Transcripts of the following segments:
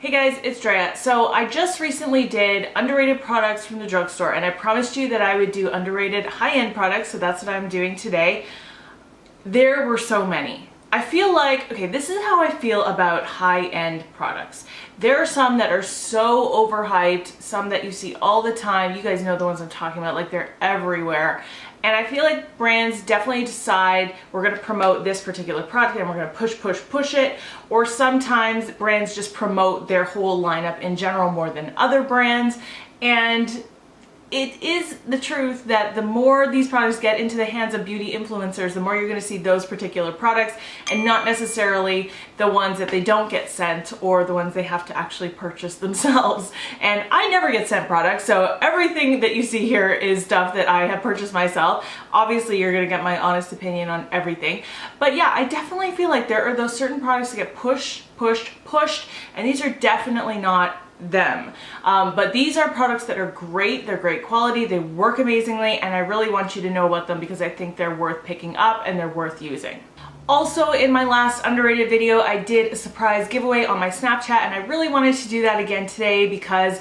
Hey guys, it's Drea. So I just recently did underrated products from the drugstore, and I promised you that I would do underrated high-end products, so that's what I'm doing today. There were so many. I feel like, okay, this is how I feel about high-end products. There are some that are so overhyped, some that you see all the time. You guys know the ones I'm talking about, like they're everywhere. And I feel like brands definitely decide we're going to promote this particular product and we're going to push it. Or sometimes brands just promote their whole lineup in general more than other brands. And it is the truth that the more these products get into the hands of beauty influencers, the more you're going to see those particular products and not necessarily the ones that they don't get sent or the ones they have to actually purchase themselves. And I never get sent products, so everything that you see here is stuff that I have purchased myself. Obviously, you're going to get my honest opinion on everything. But yeah, I definitely feel like there are those certain products that get pushed, and these are definitely not them. But these are products that are great, they're great quality, they work amazingly, and I really want you to know about them because I think they're worth picking up and they're worth using. Also, in my last underrated video, I did a surprise giveaway on my Snapchat, and I really wanted to do that again today because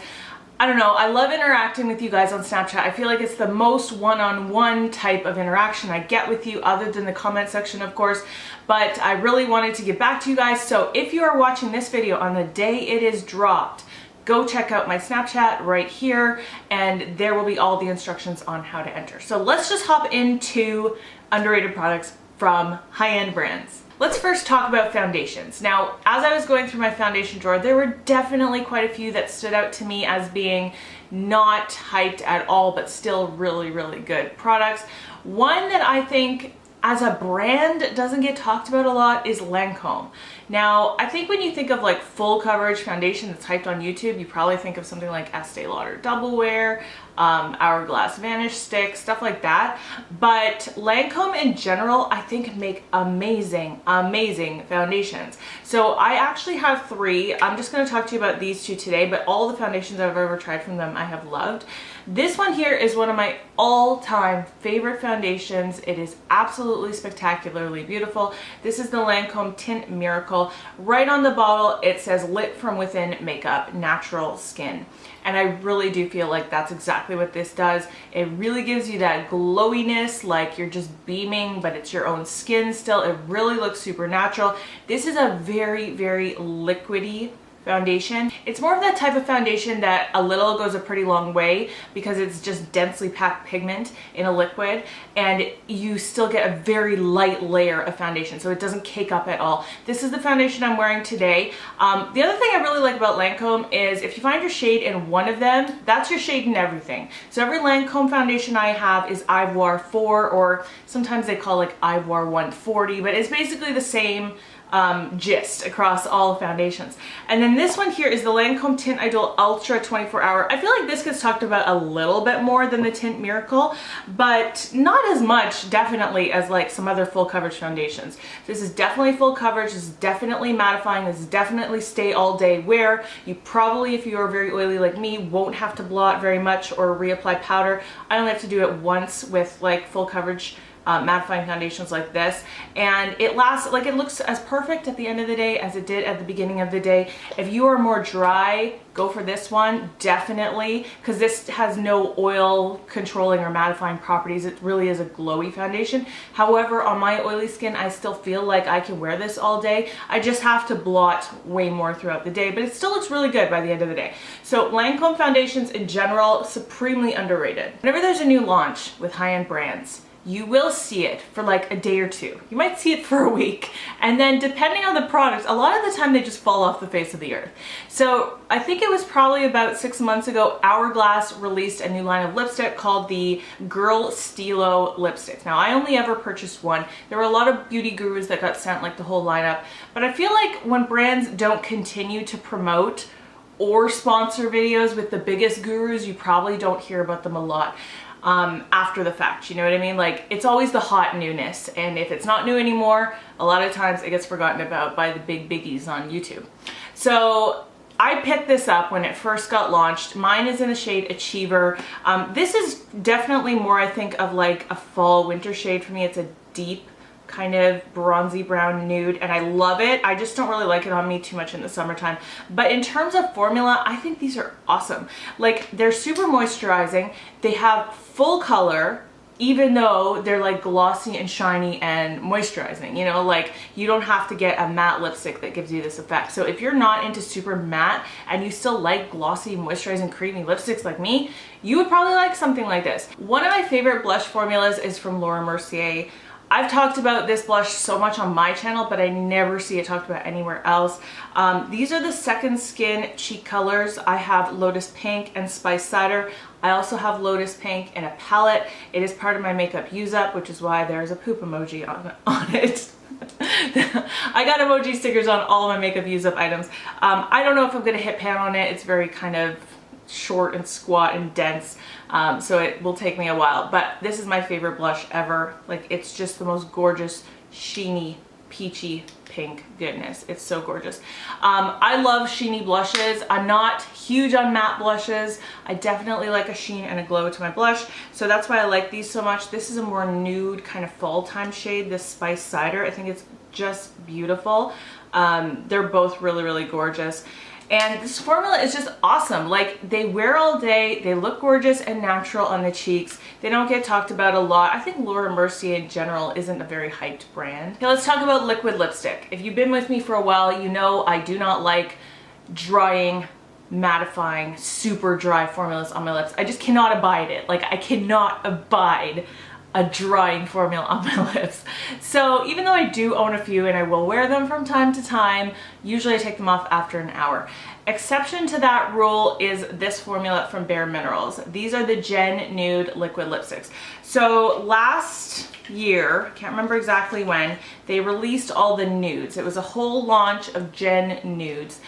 I don't know, I love interacting with you guys on Snapchat. I feel like it's the most one-on-one type of interaction I get with you, other than the comment section, of course. But I really wanted to get back to you guys. So if you are watching this video on the day it is dropped, go check out my Snapchat right here, and there will be all the instructions on how to enter. So let's just hop into underrated products from high-end brands. Let's first talk about foundations. Now, as I was going through my foundation drawer, there were definitely quite a few that stood out to me as being not hyped at all, but still really, really good products. One that I think as a brand doesn't get talked about a lot is Lancome. Now, I think when you think of like full coverage foundation that's hyped on YouTube, you probably think of something like Estee Lauder Double Wear, Hourglass Vanish Stick, stuff like that. But Lancome in general, I think make amazing foundations. So I actually have three. I'm just going to talk to you about these two today, but all the foundations I've ever tried from them I have loved. This one here is one of my all-time favorite foundations. It is absolutely spectacularly beautiful. This is the Lancome Tint Miracle. Right on the bottle, it says Lit from Within Makeup, Natural Skin. And I really do feel like that's exactly what this does. It really gives you that glowiness, like you're just beaming, but it's your own skin still. It really looks super natural. This is a very, very liquidy foundation. It's more of that type of foundation that a little goes a pretty long way because it's just densely packed pigment in a liquid, and you still get a very light layer of foundation, so it doesn't cake up at all. This is the foundation I'm wearing today. The other thing I really like about Lancome is if you find your shade in one of them, that's your shade in everything. So every Lancome foundation I have is Ivoire 4, or sometimes they call it like Ivoire 140, but it's basically the same gist across all foundations. And then this one here is the Lancome Tint Idol Ultra 24 Hour. I feel like this gets talked about a little bit more than the Tint Miracle, but not as much definitely as like some other full coverage foundations. This is definitely full coverage, this is definitely mattifying, this is definitely stay all day wear. You probably, if you are very oily like me, won't have to blot very much or reapply powder. I only have to do it once with like full coverage mattifying foundations like this, and it lasts, like it looks as perfect at the end of the day as it did at the beginning of the day. If you are more dry, go for this one, definitely, because this has no oil controlling or mattifying properties. It really is a glowy foundation. However, on my oily skin, I still feel like I can wear this all day. I just have to blot way more throughout the day, but it still looks really good by the end of the day. So Lancome foundations in general, supremely underrated. Whenever there's a new launch with high-end brands, you will see it for like a day or two. You might see it for a week. And then depending on the product, a lot of the time they just fall off the face of the earth. So I think it was probably about 6 months ago, Hourglass released a new line of lipstick called the Girl Stilo lipstick. Now, I only ever purchased one. There were a lot of beauty gurus that got sent like the whole lineup. But I feel like when brands don't continue to promote or sponsor videos with the biggest gurus, you probably don't hear about them a lot after the fact, you know what I mean? Like, it's always the hot newness, and if it's not new anymore, a lot of times it gets forgotten about by the big biggies on YouTube. So I picked this up when it first got launched. Mine is in the shade Achiever. This is definitely more, I think, of like a fall winter shade for me. It's a deep kind of bronzy brown nude, and I love it. I just don't really like it on me too much in the summertime. But in terms of formula, I think these are awesome. Like, they're super moisturizing. They have full color, even though they're like glossy and shiny and moisturizing, you know, like you don't have to get a matte lipstick that gives you this effect. So if you're not into super matte and you still like glossy, moisturizing, creamy lipsticks like me, you would probably like something like this. One of my favorite blush formulas is from Mercier. I've talked about this blush so much on my channel, but I never see it talked about anywhere else. These are the Second Skin cheek colors. I have Lotus Pink and Spice Cider. I also have Lotus Pink in a palette. It is part of my makeup use up, which is why there's a poop emoji on it. I got emoji stickers on all of my makeup use up items. I don't know if I'm gonna hit pan on it. It's very kind of short and squat and dense, so it will take me a while, but this is my favorite blush ever. Like, it's just the most gorgeous, sheeny, peachy pink goodness. It's so gorgeous. I love sheeny blushes. I'm not huge on matte blushes. I definitely like a sheen and a glow to my blush, so that's why I like these so much. This is a more nude kind of fall time shade, this Spice Cider. I think it's just beautiful. They're both really, really gorgeous. And this formula is just awesome. Like, they wear all day, they look gorgeous and natural on the cheeks. They don't get talked about a lot. I think Mercier in general isn't a very hyped brand. Okay, let's talk about liquid lipstick. If you've been with me for a while, you know I do not like drying, mattifying, super dry formulas on my lips. I just cannot abide it. Like, I cannot abide a drying formula on my lips. So even though I do own a few and I will wear them from time to time, usually I take them off after an hour. Exception to that rule is this formula from Bare Minerals. These are the Gen Nude liquid lipsticks. So last year, can't remember exactly when, they released all the nudes. It was a whole launch of Gen Nudes.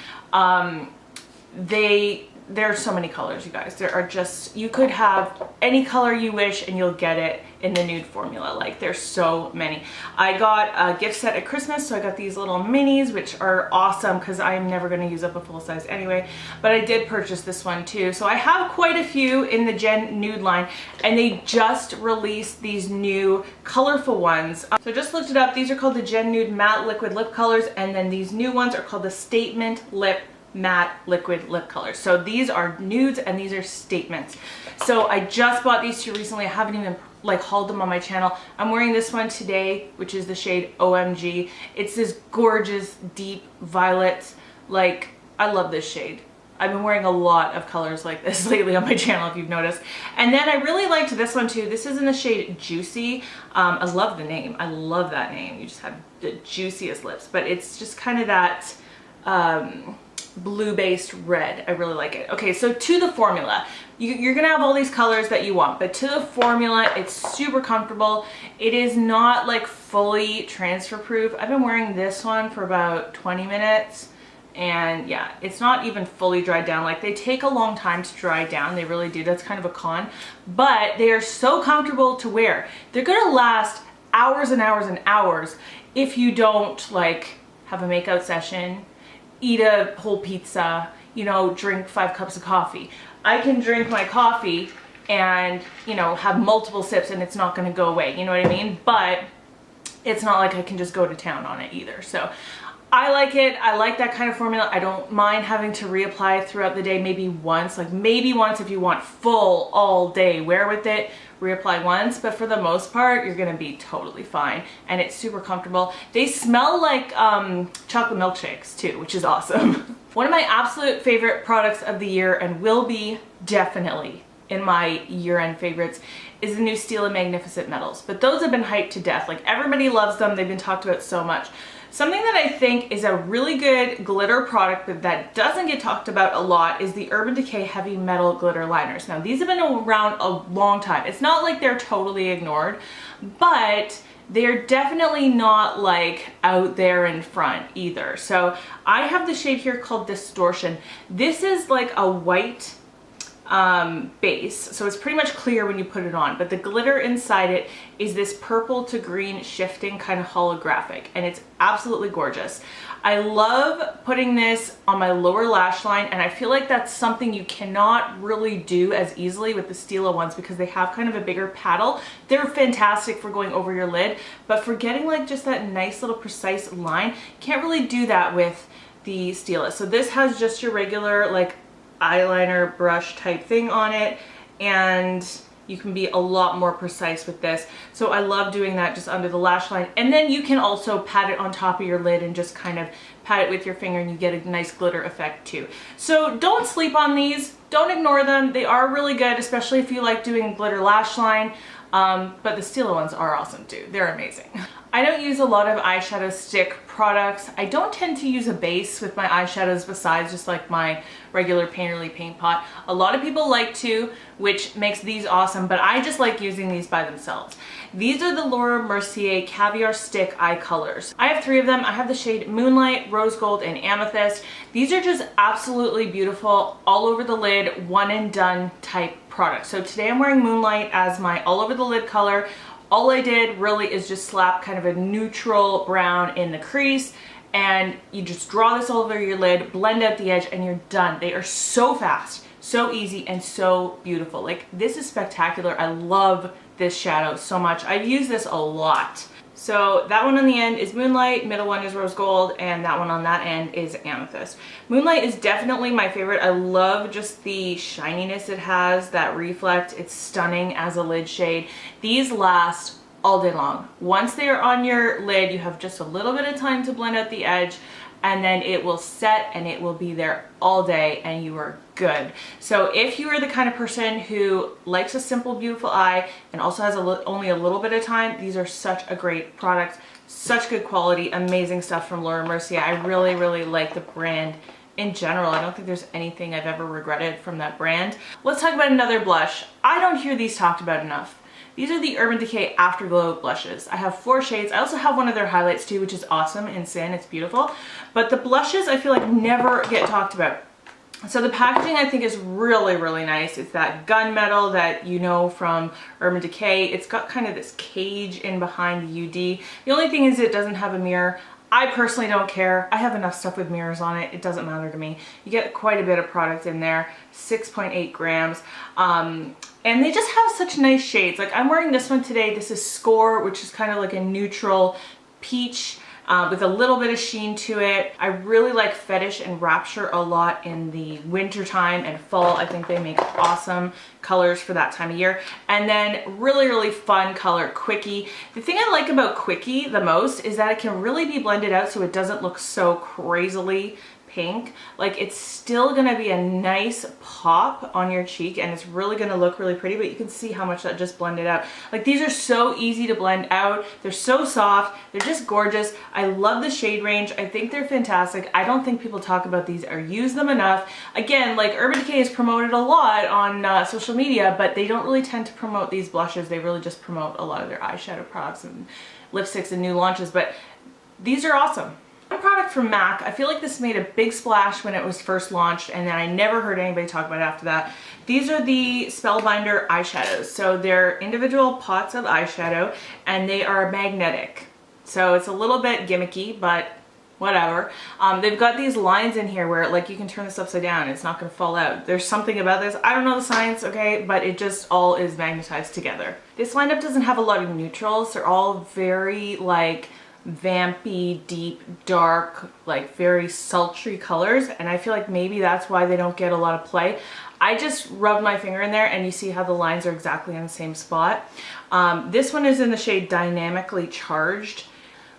There are so many colors, you guys. There are just, you could have any color you wish and you'll get it in the nude formula. Like, there's so many. I got a gift set at Christmas, so I got these little minis, which are awesome because I'm never going to use up a full size anyway, but I did purchase this one too. So I have quite a few in the Gen Nude line, and they just released these new colorful ones. So I just looked it up. These are called the Gen Nude Matte Liquid Lip Colors, and then these new ones are called the Statement Lip Matte Liquid Lip Colors. So these are nudes and these are statements. So I just bought these two recently. I haven't even like hauled them on my channel. I'm wearing this one today, which is the shade OMG. It's this gorgeous deep violet. Like, I love this shade. I've been wearing a lot of colors like this lately on my channel, if you've noticed. And then I really liked this one too. This is in the shade Juicy. I love the name. I love that name. You just have the juiciest lips, but it's just kind of that blue-based red. I really like it. Okay, so to the formula. You're gonna have all these colors that you want, but to the formula, it's super comfortable. It is not like fully transfer proof. I've been wearing this one for about 20 minutes, and yeah, it's not even fully dried down. Like, they take a long time to dry down. They really do. That's kind of a con, but they are so comfortable to wear. They're gonna last hours and hours and hours if you don't like have a makeout session, eat a whole pizza, you know, drink 5 cups of coffee. I can drink my coffee and, you know, have multiple sips and it's not going to go away, you know what I mean? But it's not like I can just go to town on it either. So I like it. I like that kind of formula. I don't mind having to reapply throughout the day, maybe once. Like, maybe once if you want full all day wear with it, reapply once, but for the most part, you're gonna be totally fine. And it's super comfortable. They smell like chocolate milkshakes too, which is awesome. One of my absolute favorite products of the year, and will be definitely in my year-end favorites, is the new Stila Magnificent Metals. But those have been hyped to death. Like, everybody loves them. They've been talked about so much. Something that I think is a really good glitter product but that doesn't get talked about a lot is the Urban Decay Heavy Metal Glitter Liners. Now, these have been around a long time. It's not like they're totally ignored, but they're definitely not like out there in front either. So I have the shade here called Distortion. This is like a white base, so it's pretty much clear when you put it on, but the glitter inside it is this purple to green shifting kind of holographic, and it's absolutely gorgeous. I love putting this on my lower lash line, and I feel like that's something you cannot really do as easily with the Stila ones because they have kind of a bigger paddle. They're fantastic for going over your lid, but for getting like just that nice little precise line, can't really do that with the Stila. So this has just your regular like eyeliner brush type thing on it, and you can be a lot more precise with this. So I love doing that just under the lash line, and then you can also pat it on top of your lid and just kind of pat it with your finger, and you get a nice glitter effect too. So don't sleep on these, don't ignore them. They are really good, especially if you like doing glitter lash line, but the Stila ones are awesome too. They're amazing. I don't use a lot of eyeshadow stick products. I don't tend to use a base with my eyeshadows besides just like my regular Painterly paint pot. A lot of people like to, which makes these awesome, but I just like using these by themselves. These are the Laura Mercier Caviar Stick Eye Colors. I have 3 of them. I have the shade Moonlight, Rose Gold, and Amethyst. These are just absolutely beautiful, all over the lid, one and done type products. So today I'm wearing Moonlight as my all over the lid color. All I did really is just slap kind of a neutral brown in the crease, and you just draw this all over your lid, blend out the edge, and you're done. They are so fast, so easy, and so beautiful. Like, this is spectacular. I love this shadow so much. I've used this a lot. So that one on the end is Moonlight, middle one is Rose Gold, and that one on that end is Amethyst. Moonlight is definitely my favorite. I love just the shininess it has, that reflect. It's stunning as a lid shade. These last all day long. Once they are on your lid, you have just a little bit of time to blend out the edge, and then it will set and it will be there all day and you are good. So if you are the kind of person who likes a simple, beautiful eye and also has only a little bit of time, these are such a great product, such good quality, amazing stuff from Laura Mercier. I really, really like the brand in general. I don't think there's anything I've ever regretted from that brand. Let's talk about another blush. I don't hear these talked about enough. These are the Urban Decay Afterglow blushes. I have 4 shades. I also have one of their highlights too, which is awesome in Sin. It's beautiful. But the blushes I feel like never get talked about. So the packaging I think is really, really nice. It's that gunmetal that you know from Urban Decay. It's got kind of this cage in behind the UD. The only thing is it doesn't have a mirror. I personally don't care. I have enough stuff with mirrors on it. It doesn't matter to me. You get quite a bit of product in there, 6.8 grams. And they just have such nice shades. Like I'm wearing this one today. This is Score, which is kind of like a neutral peach with a little bit of sheen to it. I really like Fetish and Rapture a lot in the winter time and fall. I think they make awesome colors for that time of year. And then really, really fun color, Quickie. The thing I like about Quickie the most is that it can really be blended out so it doesn't look so crazily pink. Like it's still gonna be a nice pop on your cheek and it's really gonna look really pretty, but you can see how much that just blended out. Like these are so easy to blend out. They're so soft. They're just gorgeous. I love the shade range. I think they're fantastic. I don't think people talk about these or use them enough. Again, like Urban Decay is promoted a lot on social media, but they don't really tend to promote these blushes. They really just promote a lot of their eyeshadow products and lipsticks and new launches, but these are awesome. One product from MAC, I feel like this made a big splash when it was first launched and then I never heard anybody talk about it after that. These are the Spellbinder eyeshadows. So they're individual pots of eyeshadow and they are magnetic. So it's a little bit gimmicky, but whatever. They've got these lines in here where like you can turn this upside down and it's not gonna fall out. There's something about this, I don't know the science, okay, but it just all is magnetized together. This lineup doesn't have a lot of neutrals. They're all very like vampy, deep, dark, like very sultry colors, and I feel like maybe that's why they don't get a lot of play. I just rubbed my finger in there and you see how the lines are exactly on the same spot. This one is in the shade Dynamically Charged.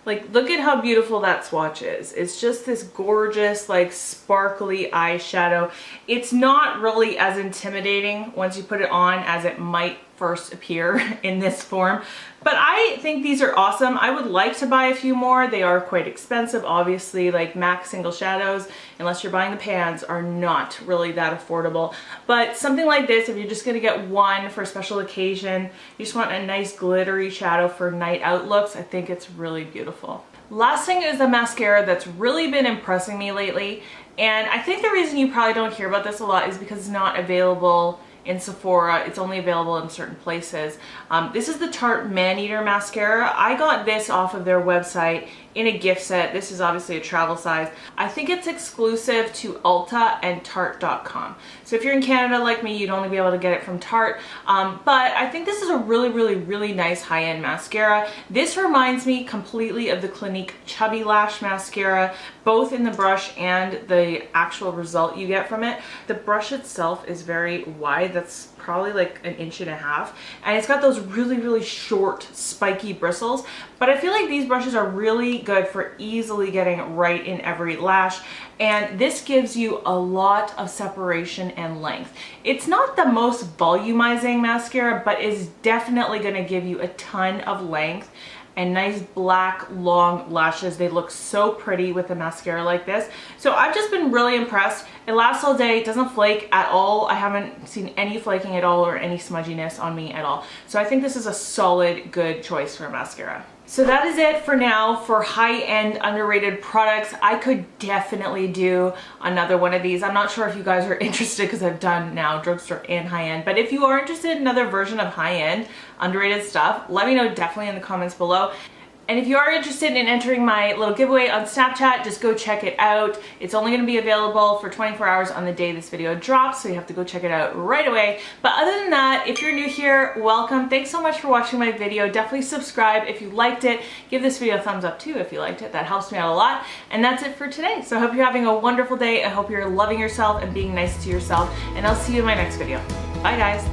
Like look at how beautiful that swatch is. It's just this gorgeous like sparkly eyeshadow. It's not really as intimidating once you put it on as it might first appear in this form, but I think these are awesome. I would like to buy a few more. They are quite expensive, obviously. Like MAC single shadows, unless you're buying the pans, are not really that affordable. But something like this, if you're just gonna get one for a special occasion, you just want a nice glittery shadow for night out looks, I think it's really beautiful. Last thing is a mascara that's really been impressing me lately, and I think the reason you probably don't hear about this a lot is because it's not available in Sephora. It's only available in certain places. This is the Tarte Man-Eater mascara. I got this off of their website in a gift set. This is obviously a travel size. I think it's exclusive to Ulta and Tarte.com. So if you're in Canada like me, you'd only be able to get it from Tarte. But I think this is a really nice high-end mascara. This reminds me completely of the Clinique Chubby Lash Mascara, both in the brush and the actual result you get from it. The brush itself is very wide. That's probably like 1.5 inches, and it's got those really short spiky bristles, but I feel like these brushes are really good for easily getting right in every lash, and this gives you a lot of separation and length. It's not the most volumizing mascara, but is definitely going to give you a ton of length and nice black long lashes. They look so pretty with a mascara like this. So I've just been really impressed. It lasts all day, it doesn't flake at all. I haven't seen any flaking at all or any smudginess on me at all. So I think this is a solid, good choice for a mascara. So that is it for now for high-end underrated products. I could definitely do another one of these. I'm not sure if you guys are interested because I've done now drugstore and high-end, but if you are interested in another version of high-end underrated stuff, let me know definitely in the comments below. And if you are interested in entering my little giveaway on Snapchat, just go check it out. It's only going to be available for 24 hours on the day this video drops, so you have to go check it out right away. But other than that, if you're new here, welcome. Thanks so much for watching my video. Definitely subscribe if you liked it. Give this video a thumbs up too if you liked it. That helps me out a lot. And that's it for today. So I hope you're having a wonderful day. I hope you're loving yourself and being nice to yourself. And I'll see you in my next video. Bye guys.